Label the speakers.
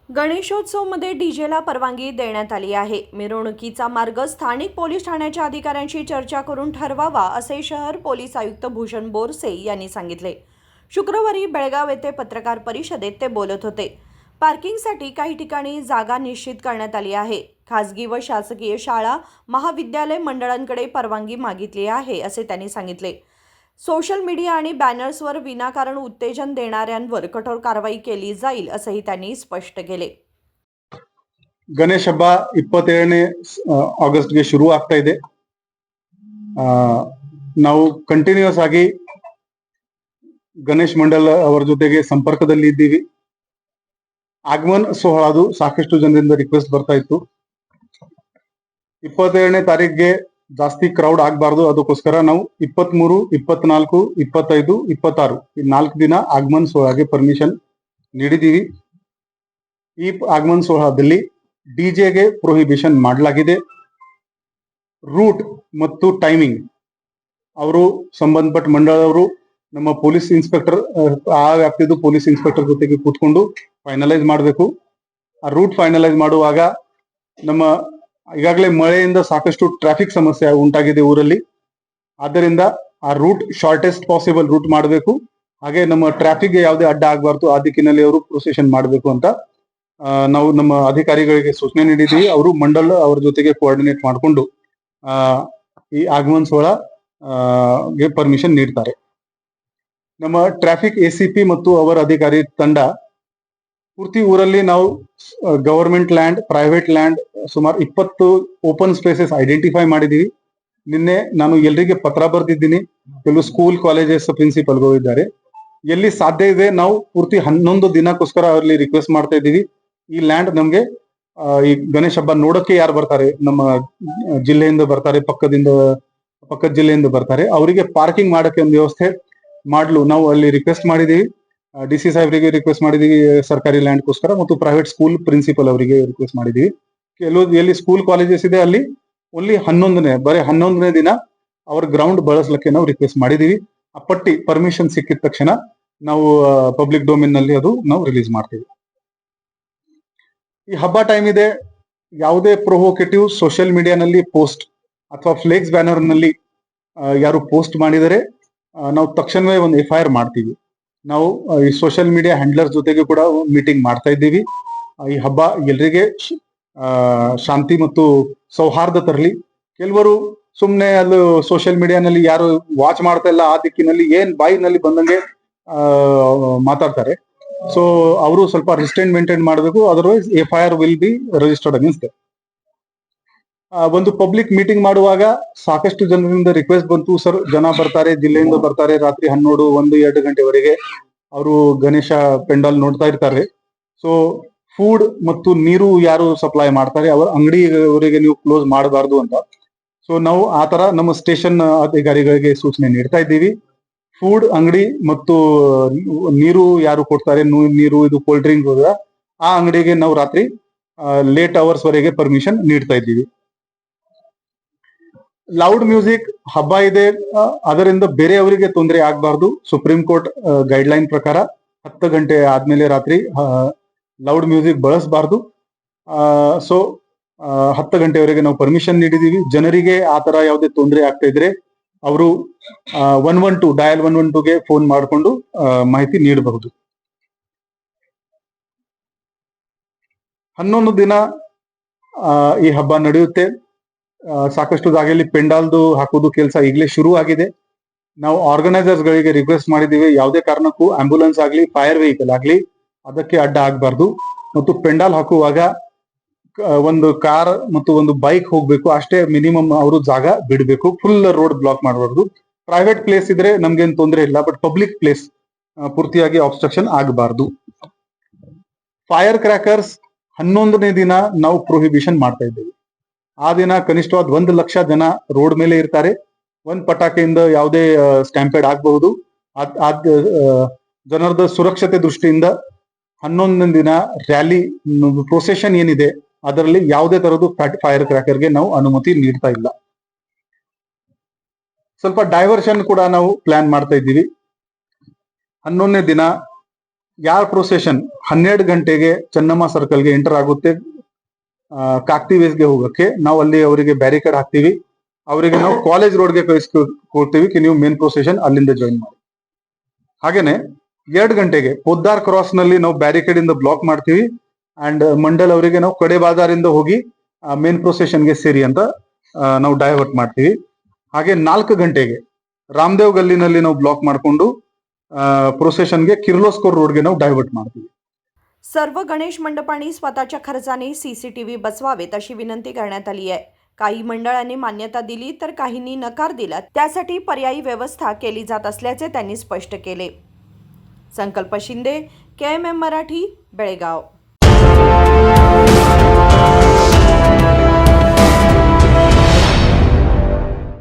Speaker 1: गणेशोत्सवमध्ये डीजेला परवानगी देण्यात आली आहे. मिरवणुकीचा मार्ग स्थानिक पोलीस ठाण्याच्या अधिकाऱ्यांशी चर्चा करून ठरवावा, असे शहर पोलीस आयुक्त भूषण बोरसे यांनी सांगितले. शुक्रवारी बेळगाव येथे पत्रकार परिषदेत ते बोलत होते. पार्किंगसाठी काही ठिकाणी जागा निश्चित करण्यात आली आहे. खासगी व शासकीय शाळा, महाविद्यालय मंडळांकडे परवानगी मागितली आहे, असे त्यांनी सांगितले. सोशल मीडिया आणि बॅनर्सवर विनाकारण उत्तेजन देणाऱ्यांवर कठोर कारवाई केली जाईल, असंही त्यांनी स्पष्ट केले.
Speaker 2: ಗಣೇಶ ಹಬ್ಬ 27ನೇ ಆಗಸ್ಟ್ಗೆ ಶುರು ಆಗ್ತಾ ಇದೆ. ನಾವು ಕಂಟಿನ್ಯೂಸ್ ಆಗಿ ಗಣೇಶ್ ಮಂಡಲ್ ಅವರ ಜೊತೆಗೆ ಸಂಪರ್ಕದಲ್ಲಿ ಇದ್ದೀವಿ. ಆಗಮನ್ ಸೋಹಳದು ಸಾಕಷ್ಟು ಜನರಿಂದ ರಿಕ್ವೆಸ್ಟ್ ಬರ್ತಾ ಇತ್ತು. 27ನೇ ತಾರೀಕಿಗೆ ಜಾಸ್ತಿ ಕ್ರೌಡ್ ಆಗಬಾರ್ದು, ಅದಕ್ಕೋಸ್ಕರ ನಾವು 23, 24, 25, 26 ಈ 4 ದಿನ ಆಗಮನ್ ಸೋಹಳಗೆ ಪರ್ಮಿಷನ್ ನೀಡಿದ್ದೀವಿ. ಈ ಆಗಮನ್ ಸೋಹಳದಲ್ಲಿ ಡಿಜೆಗೆ ಪ್ರೊಹಿಬಿಷನ್ ಮಾಡಲಾಗಿದೆ. ರೂಟ್ ಮತ್ತು ಟೈಮಿಂಗ್ ಅವರು ಸಂಬಂಧಪಟ್ಟ ಮಂಡಳದವರು ನಮ್ಮ ಪೊಲೀಸ್ ಇನ್ಸ್ಪೆಕ್ಟರ್ ಆ ವ್ಯಾಪ್ತಿದು ಪೊಲೀಸ್ ಇನ್ಸ್ಪೆಕ್ಟರ್ ಜೊತೆಗೆ ಕೂತ್ಕೊಂಡು ಫೈನಲೈಸ್ ಮಾಡಬೇಕು. ಆ ರೂಟ್ ಫೈನಲೈಸ್ ಮಾಡುವಾಗ ನಮ್ಮ ಈಗಾಗಲೇ ಮಳೆಯಿಂದ ಸಾಕಷ್ಟು ಟ್ರಾಫಿಕ್ ಸಮಸ್ಯೆ ಉಂಟಾಗಿದೆ ಊರಲ್ಲಿ. ಆದ್ದರಿಂದ ಆ ರೂಟ್ ಶಾರ್ಟೆಸ್ಟ್ ಪಾಸಿಬಲ್ ರೂಟ್ ಮಾಡಬೇಕು. ಹಾಗೆ ನಮ್ಮ ಟ್ರಾಫಿಕ್ಗೆ ಯಾವುದೇ ಅಡ್ಡ ಆಗಬಾರ್ದು, ಆ ದಿಕ್ಕಿನಲ್ಲಿ ಅವರು ಪ್ರೊಸೆಷನ್ ಮಾಡಬೇಕು ಅಂತ ನಾವು ನಮ್ಮ ಅಧಿಕಾರಿಗಳಿಗೆ ಸೂಚನೆ ನೀಡಿದ್ದೀವಿ. ಅವರು ಮಂಡಲ್ ಅವ್ರ ಜೊತೆಗೆ ಕೋಆರ್ಡಿನೇಟ್ ಮಾಡಿಕೊಂಡು ಈ ಆಗಮನ್ ಸೋಳ ಗೆ ಪರ್ಮಿಷನ್ ನೀಡ್ತಾರೆ. ನಮ್ಮ ಟ್ರಾಫಿಕ್ ಎಸಿಪಿ ಮತ್ತು ಅವರ ಅಧಿಕಾರಿ ತಂಡ ಪೂರ್ತಿ ಊರಲ್ಲಿ ನಾವು ಗವರ್ಮೆಂಟ್ ಲ್ಯಾಂಡ್, ಪ್ರೈವೇಟ್ ಲ್ಯಾಂಡ್ ಸುಮಾರು 20 ಓಪನ್ ಸ್ಪೇಸಸ್ ಐಡೆಂಟಿಫೈ ಮಾಡಿದೀವಿ. ನಿನ್ನೆ ನಾನು ಎಲ್ರಿಗೆ ಪತ್ರ ಬರೆದಿದ್ದೀನಿ. ಕೆಲವು ಸ್ಕೂಲ್ ಕಾಲೇಜಸ್ ಪ್ರಿನ್ಸಿಪಲ್ಗಳು ಇದ್ದಾರೆ. ಎಲ್ಲಿ ಸಾಧ್ಯ ಇದೆ ನಾವು ಪೂರ್ತಿ 11 ದಿನಕ್ಕೋಸ್ಕರ ಅಲ್ಲಿ ರಿಕ್ವೆಸ್ಟ್ ಮಾಡ್ತಾ ಇದ್ದೀವಿ. ಈ ಲ್ಯಾಂಡ್ ನಮ್ಗೆ ಈ ಗಣೇಶ ಹಬ್ಬ ನೋಡಕ್ಕೆ ಯಾರು ಬರ್ತಾರೆ, ನಮ್ಮ ಜಿಲ್ಲೆಯಿಂದ ಬರ್ತಾರೆ, ಪಕ್ಕದ ಜಿಲ್ಲೆಯಿಂದ ಬರ್ತಾರೆ, ಅವರಿಗೆ ಪಾರ್ಕಿಂಗ್ ಮಾಡಕ್ಕೆ ಒಂದು ವ್ಯವಸ್ಥೆ ಮಾಡಲು ನಾವು ಅಲ್ಲಿ ರಿಕ್ವೆಸ್ಟ್ ಮಾಡಿದೀವಿ. ಡಿಸಿ ಸಾಹೇಬರಿಗೆ ರಿಕ್ವೆಸ್ಟ್ ಮಾಡಿದೀವಿ ಸರ್ಕಾರಿ ಲ್ಯಾಂಡ್ಗೋಸ್ಕರ, ಮತ್ತು ಪ್ರೈವೇಟ್ ಸ್ಕೂಲ್ ಪ್ರಿನ್ಸಿಪಲ್ ಅವರಿಗೆ ರಿಕ್ವೆಸ್ಟ್ ಮಾಡಿದೀವಿ. ಕೆಲವು ಎಲ್ಲಿ ಸ್ಕೂಲ್ ಕಾಲೇಜಸ್ ಇದೆ ಅಲ್ಲಿ ಓನ್ಲಿ 11ನೇ ದಿನ ಅವ್ರ ಗ್ರೌಂಡ್ ಬಳಸಲಿಕ್ಕೆ ನಾವು ರಿಕ್ವೆಸ್ಟ್ ಮಾಡಿದೀವಿ. ಆ ಪಟ್ಟಿ ಪರ್ಮಿಷನ್ ಸಿಕ್ಕಿದ ತಕ್ಷಣ ನಾವು ಪಬ್ಲಿಕ್ ಡೊಮೇನ್ ನಲ್ಲಿ ಅದು ನಾವು ರಿಲೀಸ್ ಮಾಡ್ತೀವಿ. ಈ ಹಬ್ಬ ಟೈಮ್ ಇದೆ, ಯಾವುದೇ ಪ್ರೊವೋಕೇಟಿವ್ ಸೋಷಿಯಲ್ ಮೀಡಿಯಾನಲ್ಲಿ ಪೋಸ್ಟ್ ಅಥವಾ ಫ್ಲೆಕ್ಸ್ ಬ್ಯಾನರ್ ನಲ್ಲಿ ಯಾರು ಪೋಸ್ಟ್ ಮಾಡಿದರೆ ನಾವು ತಕ್ಷಣವೇ ಒಂದು FIR ಮಾಡ್ತೀವಿ. ನಾವು ಈ ಸೋಷಿಯಲ್ ಮೀಡಿಯಾ ಹ್ಯಾಂಡ್ಲರ್ ಜೊತೆಗೆ ಕೂಡ ಮೀಟಿಂಗ್ ಮಾಡ್ತಾ ಇದ್ದೀವಿ. ಈ ಹಬ್ಬ ಎಲ್ರಿಗೆ ಶಾಂತಿ ಮತ್ತು ಸೌಹಾರ್ದ ತರಲಿ. ಕೆಲವರು ಸುಮ್ಮನೆ ಅಲ್ಲಿ ಸೋಷಿಯಲ್ ಮೀಡಿಯಾನಲ್ಲಿ ಯಾರು ವಾಚ್ ಮಾಡ್ತಾ ಇಲ್ಲ ಆ ದಿಕ್ಕಿನಲ್ಲಿ ಏನ್ ಬಾಯಿನಲ್ಲಿ ಬಂದಂಗೆ ಮಾತಾಡ್ತಾರೆ. ಸೊ ಅವರು ಸ್ವಲ್ಪ ರಿಸ್ಟ್ರೈನ್ ಮೇಂಟೈನ್ ಮಾಡಬೇಕು, otherwise FIR will be registered against. ಒಂದು ಪಬ್ಲಿಕ್ ಮೀಟಿಂಗ್ ಮಾಡುವಾಗ ಸಾಕಷ್ಟು ಜನರಿಂದ ರಿಕ್ವೆಸ್ಟ್ ಬಂತು, ಸರ್ ಜನ ಬರ್ತಾರೆ, ಜಿಲ್ಲೆಯಿಂದ ಬರ್ತಾರೆ, ರಾತ್ರಿ 12, 1, 2 ಗಂಟೆವರೆಗೆ ಅವರು ಗಣೇಶ ಪೆಂಡಾಲ್ ನೋಡ್ತಾ ಇರ್ತಾರೆ. ಸೊ ಫುಡ್ ಮತ್ತು ನೀರು ಯಾರು ಸಪ್ಲೈ ಮಾಡ್ತಾರೆ ಅವರ ಅಂಗಡಿಯವರೆಗೆ ನೀವು ಕ್ಲೋಸ್ ಮಾಡಬಾರ್ದು ಅಂತ. ಸೊ ನಾವು ಆ ತರ ನಮ್ಮ ಸ್ಟೇಷನ್ ಅಧಿಕಾರಿಗಳಿಗೆ ಸೂಚನೆ ನೀಡ್ತಾ ಇದ್ದೀವಿ. ಫುಡ್ ಅಂಗಡಿ ಮತ್ತು ನೀರು ಯಾರು ಕೊಡ್ತಾರೆ, ನೀರು ಇದು ಕೋಲ್ಡ್ ಡ್ರಿಂಕ್ ಆ ಅಂಗಡಿಗೆ ನಾವು ರಾತ್ರಿ ಲೇಟ್ ಅವರ್ಸ್ ವರೆಗೆ ಪರ್ಮಿಷನ್ ನೀಡ್ತಾ ಇದ್ದೀವಿ. ಲೌಡ್ ಮ್ಯೂಸಿಕ್ ಹಬ್ಬ ಇದೆ, ಅದರಿಂದ ಬೇರೆಯವರಿಗೆ ತೊಂದರೆ ಆಗಬಾರ್ದು. ಸುಪ್ರೀಂ ಕೋರ್ಟ್ ಗೈಡ್ ಲೈನ್ ಪ್ರಕಾರ 10 ಗಂಟೆ ಆದ್ಮೇಲೆ ರಾತ್ರಿ ಲೌಡ್ ಮ್ಯೂಸಿಕ್ ಬಳಸಬಾರ್ದು. ಸೊ 10 ಗಂಟೆವರೆಗೆ ನಾವು ಪರ್ಮಿಷನ್ ನೀಡಿದೀವಿ. ಜನರಿಗೆ ಆ ತರ ಯಾವುದೇ ತೊಂದರೆ ಆಗ್ತಾ ಇದ್ರೆ ಅವರು 112 ಡಯಲ್ 112ಗೆ ಫೋನ್ ಮಾಡಿಕೊಂಡು ಮಾಹಿತಿ ನೀಡಬಹುದು. 11 ದಿನ ಈ ಹಬ್ಬ ನಡೆಯುತ್ತೆ. ಸಾಕಷ್ಟು ಜಾಗೆಯಲ್ಲಿ ಪೆಂಡಾಲ್ದು ಹಾಕೋದು ಕೆಲಸ ಈಗಲೇ ಶುರು ಆಗಿದೆ. ನಾವು ಆರ್ಗನೈಸರ್ಸ್ ಗಳಿಗೆ ರಿಕ್ವೆಸ್ಟ್ ಮಾಡಿದೀವಿ, ಯಾವುದೇ ಕಾರಣಕ್ಕೂ ಆಂಬ್ಯುಲೆನ್ಸ್ ಆಗ್ಲಿ, ಫೈರ್ ವೆಹಿಕಲ್ ಆಗ್ಲಿ ಅದಕ್ಕೆ ಅಡ್ಡ ಆಗ್ಬಾರ್ದು. ಮತ್ತು ಪೆಂಡಾಲ್ ಹಾಕುವಾಗ ಒಂದು ಕಾರ್ ಮತ್ತು ಒಂದು ಬೈಕ್ ಹೋಗ್ಬೇಕು, ಅಷ್ಟೇ ಮಿನಿಮಮ್ ಅವರು ಜಾಗ ಬಿಡಬೇಕು. ಫುಲ್ ರೋಡ್ ಬ್ಲಾಕ್ ಮಾಡಬಾರ್ದು. ಪ್ರೈವೇಟ್ ಪ್ಲೇಸ್ ಇದ್ರೆ ನಮ್ಗೇನು ತೊಂದರೆ ಇಲ್ಲ, ಬಟ್ ಪಬ್ಲಿಕ್ ಪ್ಲೇಸ್ ಪೂರ್ತಿಯಾಗಿ ಆಬ್ಸ್ಟ್ರಕ್ಷನ್ ಆಗಬಾರ್ದು. ಫೈರ್ ಕ್ರ್ಯಾಕರ್ಸ್ 11ನೇ ದಿನ ನಾವು ಪ್ರೊಹಿಬಿಷನ್ ಮಾಡ್ತಾ ಇದ್ದೇವೆ. ಆ ದಿನ ಕನಿಷ್ಠವಾದ 1 ಲಕ್ಷ ಜನ ರೋಡ್ ಮೇಲೆ ಇರ್ತಾರೆ. ಒಂದ್ ಪಟಾಕಿಯಿಂದ ಯಾವುದೇ ಸ್ಟ್ಯಾಂಪೇಡ್ ಆಗಬಹುದು. ಜನರದ ಸುರಕ್ಷತೆ ದೃಷ್ಟಿಯಿಂದ 11ನೇ ದಿನ ರ್ಯಾಲಿ ಪ್ರೊಸೆಷನ್ ಏನಿದೆ ಅದರಲ್ಲಿ ಯಾವುದೇ ತರದ್ದು ಫೈರ್ ಕ್ರ್ಯಾಕರ್ಗೆ ನಾವು ಅನುಮತಿ ನೀಡ್ತಾ ಇಲ್ಲ. ಸ್ವಲ್ಪ ಡೈವರ್ಷನ್ ಕೂಡ ನಾವು ಪ್ಲಾನ್ ಮಾಡ್ತಾ ಇದ್ದೀವಿ. 11ನೇ ದಿನ ಯಾರ್ ಪ್ರೊಸೆಷನ್ 12 ಗಂಟೆಗೆ ಚೆನ್ನಮ್ಮ ಸರ್ಕಲ್ಗೆ ಎಂಟರ್ ಆಗುತ್ತೆ ಕಾಕ್ತಿ ವೇಸ್ಗೆ ಹೋಗಕ್ಕೆ ನಾವು ಅಲ್ಲಿ ಅವರಿಗೆ ಬ್ಯಾರಿಕೇಡ್ ಹಾಕ್ತೀವಿ. ಅವರಿಗೆ ನಾವು ಕಾಲೇಜ್ ರೋಡ್ಗೆ ಕೊಡ್ತೀವಿ ಕಿ ನೀವು ಮೇನ್ ಪ್ರೊಸೆಷನ್ ಅಲ್ಲಿಂದ ಜಾಯಿನ್ ಮಾಡಿ. ಹಾಗೇನೆ 2 ಗಂಟೆಗೆ ಪೊದ್ದಾರ್ ಕ್ರಾಸ್ ನಲ್ಲಿ ನಾವು ಬ್ಯಾರಿಕೇಡ್ ಇಂದ ಬ್ಲಾಕ್ ಮಾಡ್ತೀವಿ ಅಂಡ್ ಮಂಡಲ್ ಅವರಿಗೆ ನಾವು ಕಡೆ ಬಾಜಾರಿಂದ ಹೋಗಿ ಮೇನ್ ಪ್ರೊಸೆಷನ್ಗೆ ಸೇರಿ ಅಂತ ನಾವು ಡೈವರ್ಟ್ ಮಾಡ್ತೀವಿ. ಹಾಗೆ 4 ಗಂಟೆಗೆ ರಾಮದೇವ್ ಗಲ್ಲಿನಲ್ಲಿ ನಾವು ಬ್ಲಾಕ್ ಮಾಡಿಕೊಂಡು प्रोसेशनಗೆ किर्लोस्कोर रोडಗೆ ನಾವು ಡೈವರ್ಟ್ ಮಾಡ್ತೀವಿ.
Speaker 1: सर्व गणेश मंडपांनी स्वतःच्या खर्चाने सीसीटीव्ही बसवावेत अशी विनंती करण्यात आली आहे. काही मंडळांनी मान्यता दिली तर काहींनी नकार दिला. त्यासाठी पर्यायी व्यवस्था केली जात असल्याचे त्यांनी स्पष्ट केले. संकल्प शिंदे, KMM मराठी, बेळगाव.